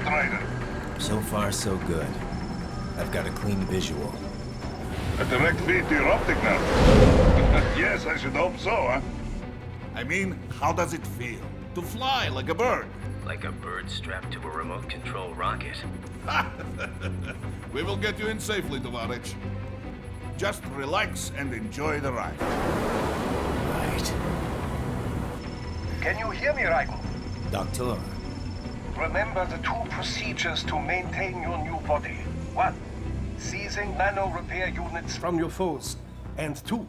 Ryder? So far, so good. I've got a clean visual. A direct feed to your optic now. Yes, I should hope so, huh? I mean, how does it feel? To fly like a bird? Like a bird strapped to a remote control rocket. We will get you in safely, Tovarich. Just relax and enjoy the ride. Right. Can you hear me, Raiden? Doctor. Remember the two procedures to maintain your new body. 1. Seizing nano repair units from your foes. And 2.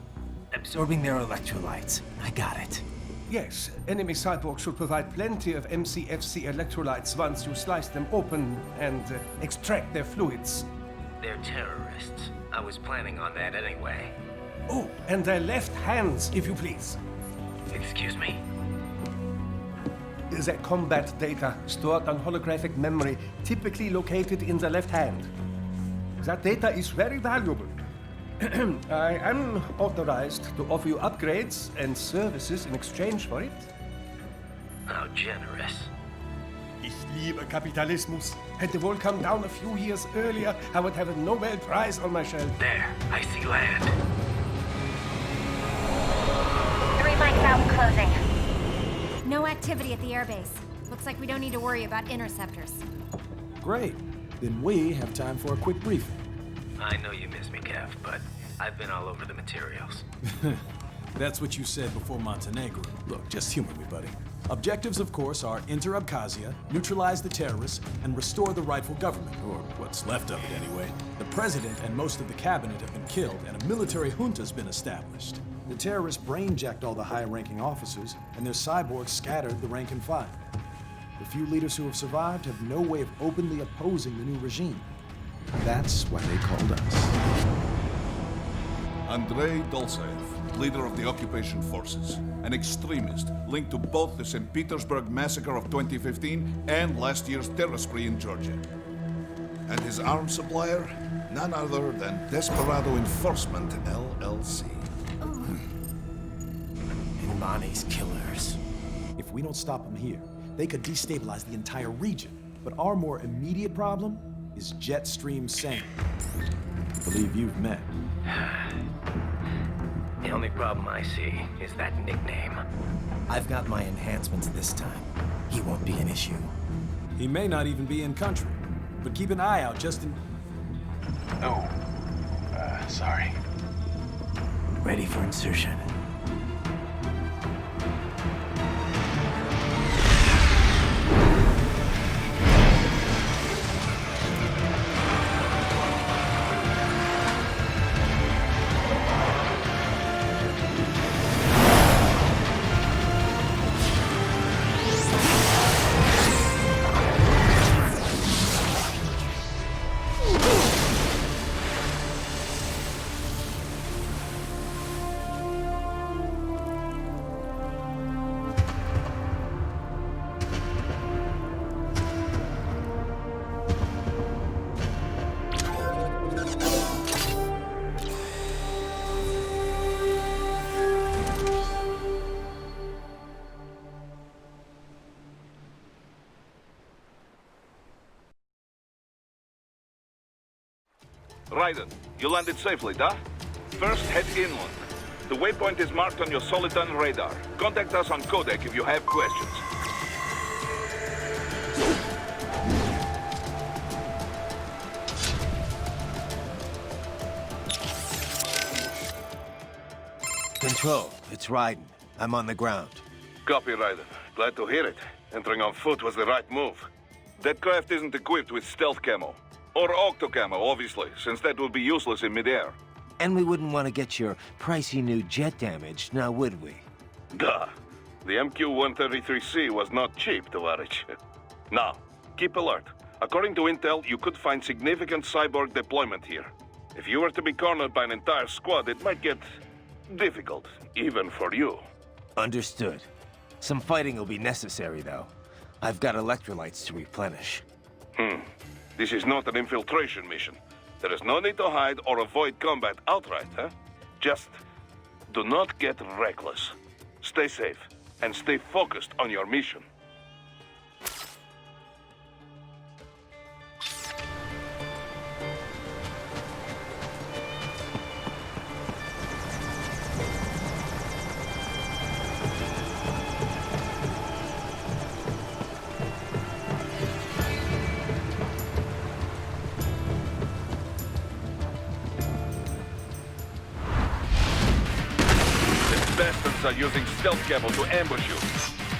Absorbing their electrolytes. I got it. Yes, enemy cyborgs should provide plenty of MCFC electrolytes once you slice them open and extract their fluids. They're terrorists. I was planning on that anyway. Oh, and their left hands, if you please. Excuse me? The combat data stored on holographic memory, typically located in the left hand. That data is very valuable. I am authorized to offer you upgrades and services in exchange for it. How generous. Ich liebe Kapitalismus. Had the wall come down a few years earlier, I would have a Nobel Prize on my shelf. There, I see land. 3 mics out and closing. No activity at the airbase. Looks like we don't need to worry about interceptors. Great. Then we have time for a quick briefing. I know you miss me, Kev, but I've been all over the materials. That's what you said before Montenegro. Look, just humor me, buddy. Objectives, of course, are enter Abkhazia, neutralize the terrorists, and restore the rightful government, or what's left of it anyway. The president and most of the cabinet have been killed, and a military junta's been established. The terrorists brain-jacked all the high-ranking officers, and their cyborgs scattered the rank and file. The few leaders who have survived have no way of openly opposing the new regime. That's why they called us. Andrei Dolzaev, leader of the occupation forces, an extremist linked to both the St. Petersburg massacre of 2015 and last year's terror spree in Georgia. And his arms supplier, none other than Desperado Enforcement, LLC. Imani's killers. If we don't stop them here, they could destabilize the entire region. But our more immediate problem is Jetstream Sane. I believe you've met. The only problem I see is that nickname. I've got my enhancements this time. He won't be an issue. He may not even be in country. But keep an eye out just in... Oh, sorry. Ready for insertion. Raiden, you landed safely, duh? First, head inland. The waypoint is marked on your Soliton radar. Contact us on codec if you have questions. Control, it's Raiden. I'm on the ground. Copy, Raiden. Glad to hear it. Entering on foot was the right move. That craft isn't equipped with stealth camo. Or octo camo, obviously, since that would be useless in midair. And we wouldn't want to get your pricey new jet damaged, now would we? Duh. The MQ-133C was not cheap, Tovarich. Now, keep alert. According to intel, you could find significant cyborg deployment here. If you were to be cornered by an entire squad, it might get difficult, even for you. Understood. Some fighting will be necessary, though. I've got electrolytes to replenish. This is not an infiltration mission. There is no need to hide or avoid combat outright, huh? Just do not get reckless. Stay safe, and stay focused on your mission. are using stealth cable to ambush you.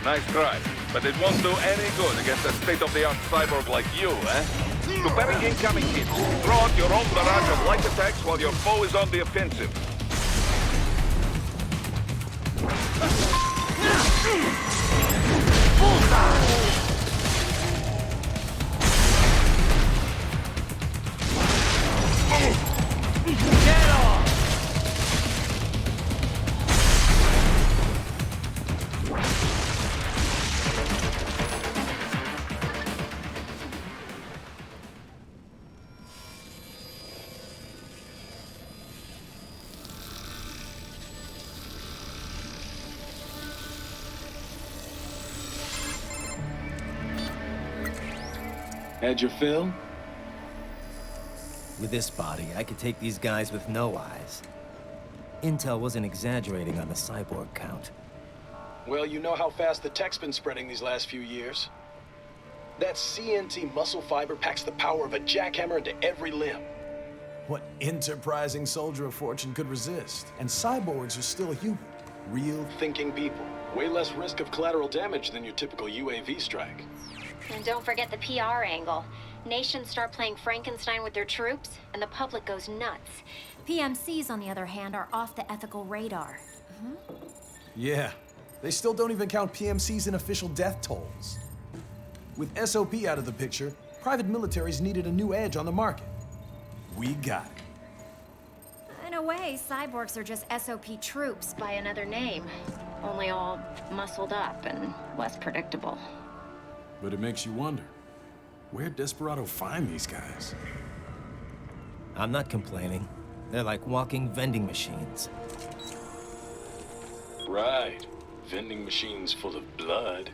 Nice try, but it won't do any good against a state-of-the-art cyborg like you, eh? To parry incoming hits, throw out your own barrage of light attacks while your foe is on the offensive. Get off! Had your fill? With this body, I could take these guys with no eyes. Intel wasn't exaggerating on the cyborg count. Well, you know how fast the tech's been spreading these last few years. That CNT muscle fiber packs the power of a jackhammer into every limb. What enterprising soldier of fortune could resist? And cyborgs are still human. Real. Thinking people. Way less risk of collateral damage than your typical UAV strike. And don't forget the PR angle. Nations start playing Frankenstein with their troops, and the public goes nuts. PMCs, on the other hand, are off the ethical radar. Yeah. They still don't even count PMCs in official death tolls. With SOP out of the picture, private militaries needed a new edge on the market. We got it. In a way, cyborgs are just SOP troops by another name. Only all muscled up and less predictable. But it makes you wonder, where'd Desperado find these guys? I'm not complaining. They're like walking vending machines. Right. Vending machines full of blood.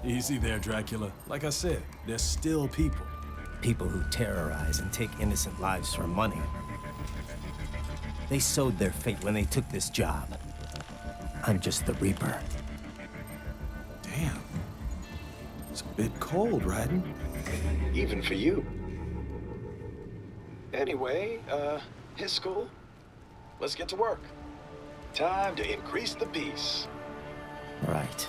Easy there, Dracula. Like I said, they're still people. People who terrorize and take innocent lives for money. They sowed their fate when they took this job. I'm just the Reaper. Damn. It's a bit cold, Raiden. Even for you. Anyway, his school. Let's get to work. Time to increase the peace. Right.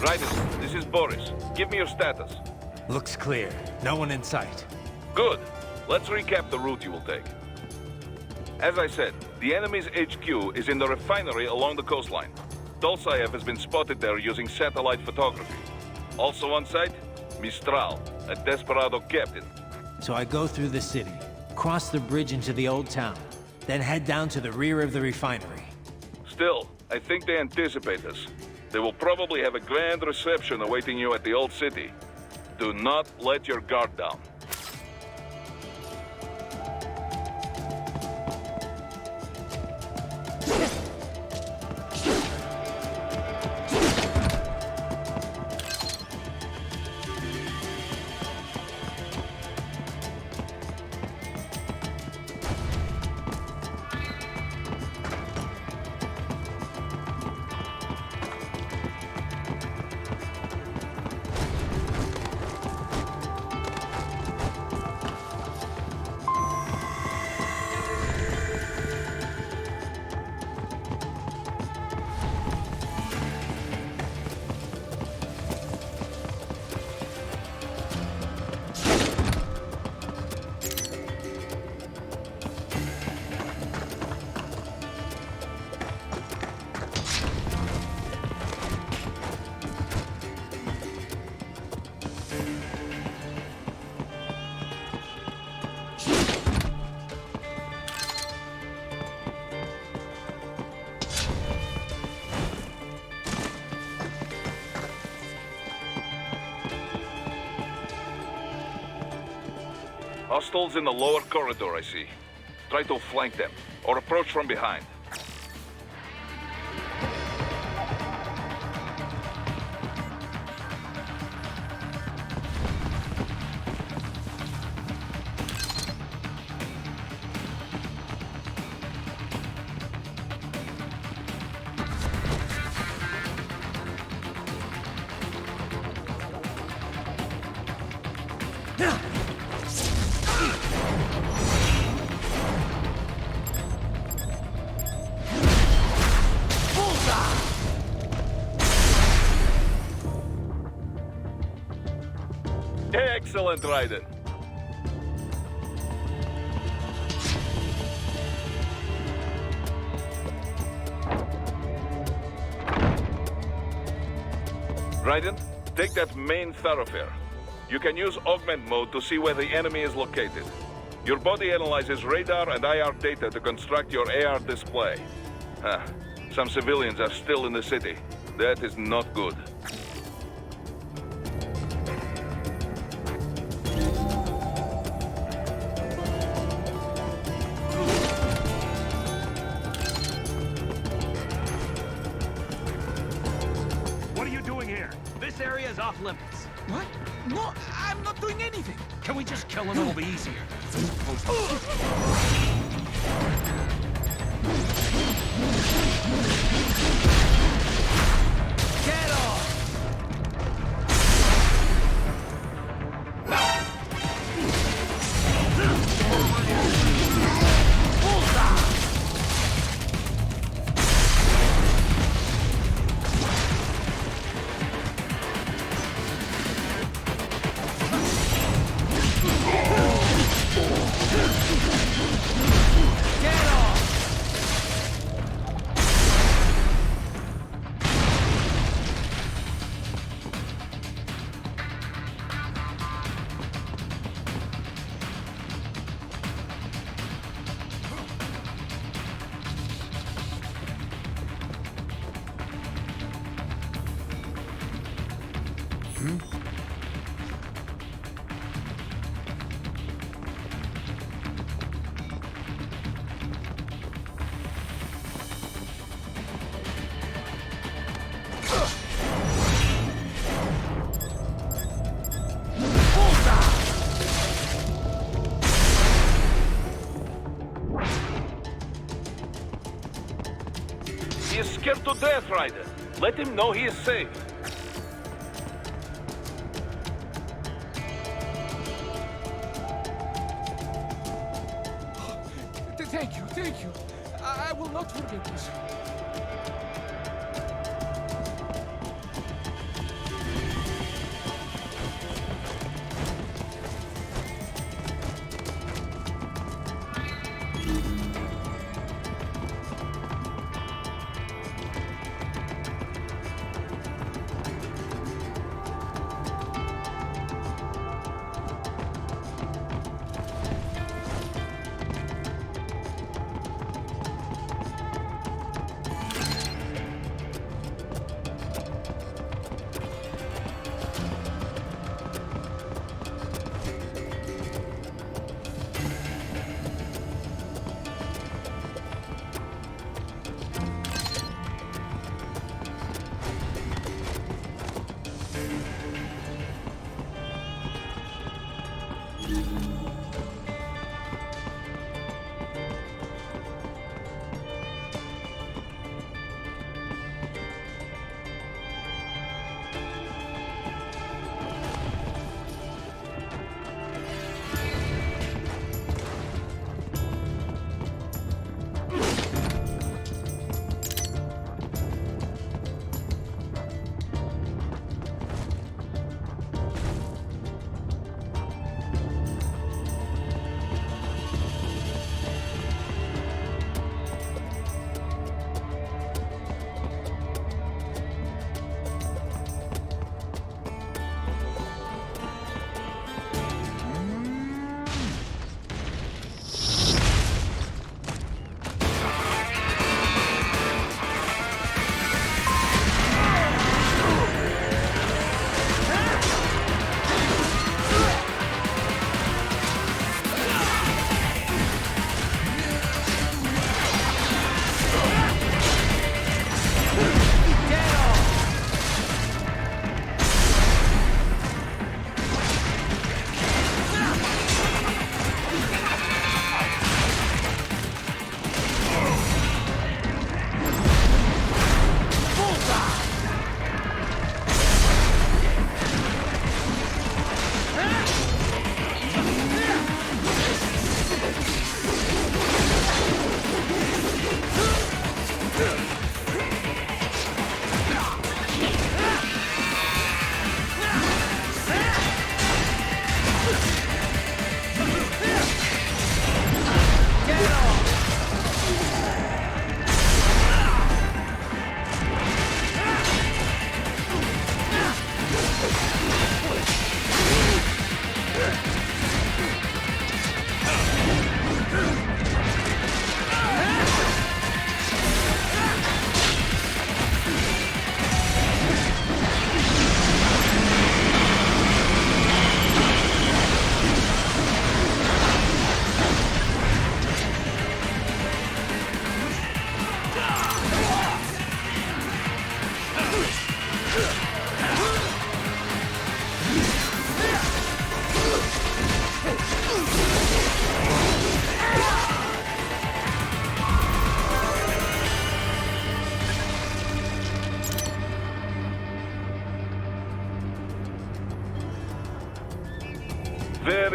Raiden, this is Boris. Give me your status. Looks clear. No one in sight. Good. Let's recap the route you will take. As I said, the enemy's HQ is in the refinery along the coastline. Dolsaev has been spotted there using satellite photography. Also on site, Mistral, a Desperado captain. So I go through the city, cross the bridge into the old town, then head down to the rear of the refinery. Still, I think they anticipate us. They will probably have a grand reception awaiting you at the old city. Do not let your guard down. Hostiles in the lower corridor, I see. Try to flank them, or approach from behind. Excellent, Raiden. Raiden, take that main thoroughfare. You can use augment mode to see where the enemy is located. Your body analyzes radar and IR data to construct your AR display. Some civilians are still in the city. That is not good. This area is off limits. What? No, I'm not doing anything. Can we just kill him? It'll be easier. Get off! He is scared to death, Raiden. Let him know he is safe. Thank you. I will not forget this.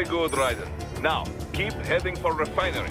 good, Raiden. Now, keep heading for refinery.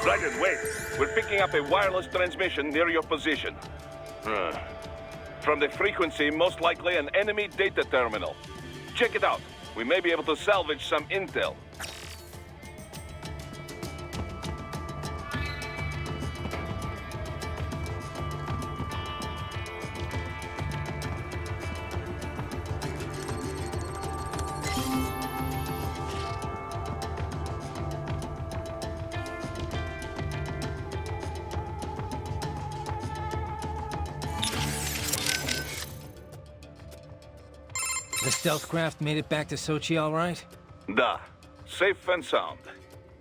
Raiden, wait. We're picking up a wireless transmission near your position. From the frequency, most likely an enemy data terminal. Check it out. We may be able to salvage some intel. The stealth craft made it back to Sochi all right? Da. Safe and sound.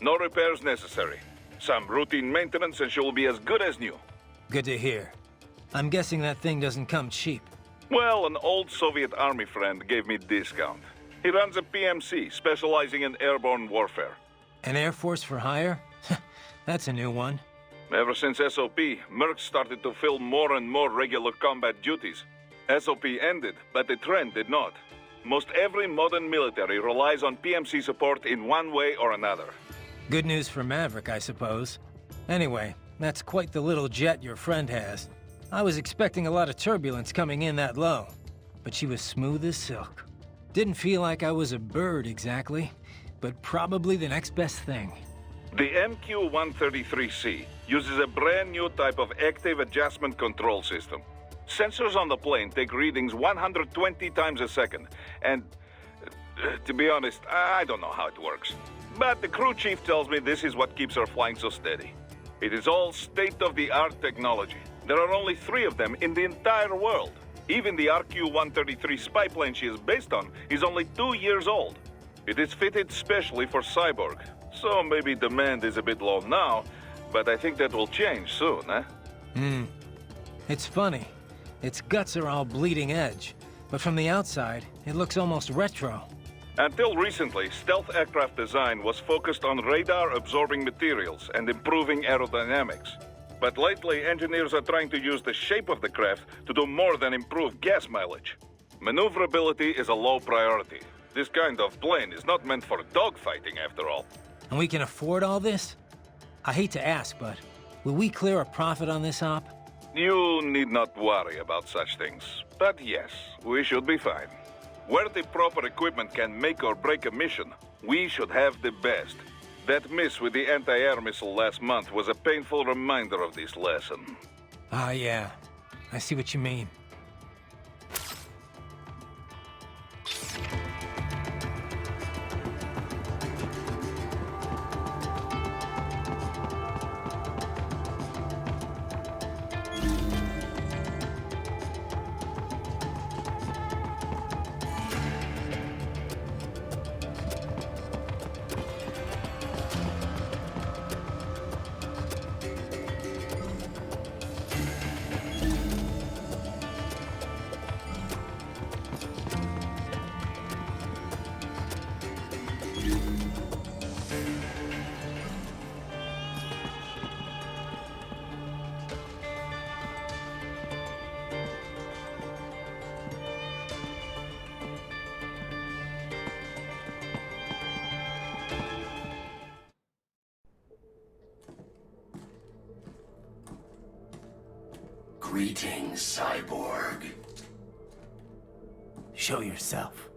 No repairs necessary. Some routine maintenance and she will be as good as new. Good to hear. I'm guessing that thing doesn't come cheap. Well, an old Soviet army friend gave me discount. He runs a PMC, specializing in airborne warfare. An Air Force for hire? That's a new one. Ever since SOP, Mercs started to fill more and more regular combat duties. SOP ended, but the trend did not. Most every modern military relies on PMC support in one way or another. Good news for Maverick, I suppose. Anyway, that's quite the little jet your friend has. I was expecting a lot of turbulence coming in that low, but she was smooth as silk. Didn't feel like I was a bird exactly, but probably the next best thing. The MQ-133C uses a brand new type of active adjustment control system. Sensors on the plane take readings 120 times a second, and to be honest, I don't know how it works. But the crew chief tells me this is what keeps her flying so steady. It is all state-of-the-art technology. There are only 3 of them in the entire world. Even the RQ-133 spy plane she is based on is only 2 years old. It is fitted specially for Cyborg, so maybe demand is a bit low now, but I think that will change soon, eh? It's funny. Its guts are all bleeding edge, but from the outside, it looks almost retro. Until recently, stealth aircraft design was focused on radar-absorbing materials and improving aerodynamics. But lately, engineers are trying to use the shape of the craft to do more than improve gas mileage. Maneuverability is a low priority. This kind of plane is not meant for dogfighting, after all. And we can afford all this? I hate to ask, but will we clear a profit on this op? You need not worry about such things. But yes, we should be fine. Where the proper equipment can make or break a mission, we should have the best. That miss with the anti-air missile last month was a painful reminder of this lesson. Ah, yeah. I see what you mean. Greetings, Cyborg. Show yourself.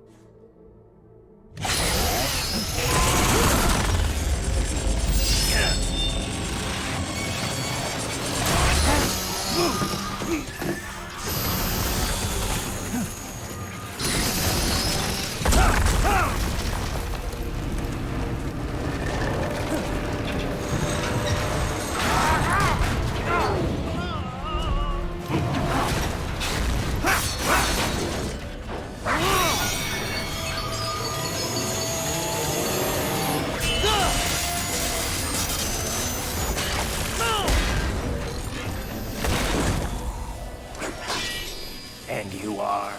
And you are?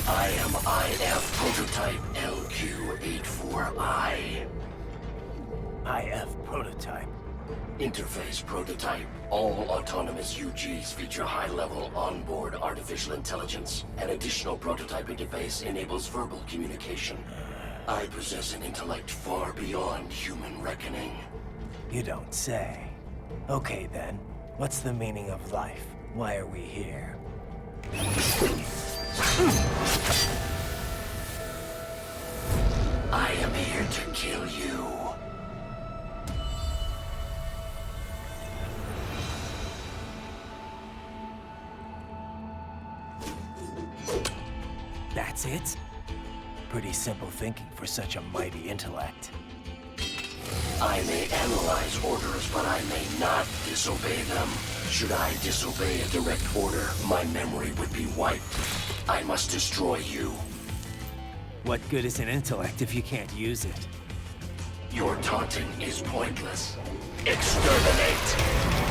I am IF Prototype LQ-84I. IF Prototype. Interface Prototype. All autonomous UGs feature high-level onboard artificial intelligence. An additional prototype interface enables verbal communication. I possess an intellect far beyond human reckoning. You don't say. Okay then, what's the meaning of life? Why are we here? I am here to kill you. That's it? Pretty simple thinking for such a mighty intellect. I may analyze orders, but I may not disobey them. Should I disobey a direct order, my memory would be wiped. I must destroy you. What good is an intellect if you can't use it? Your taunting is pointless. Exterminate!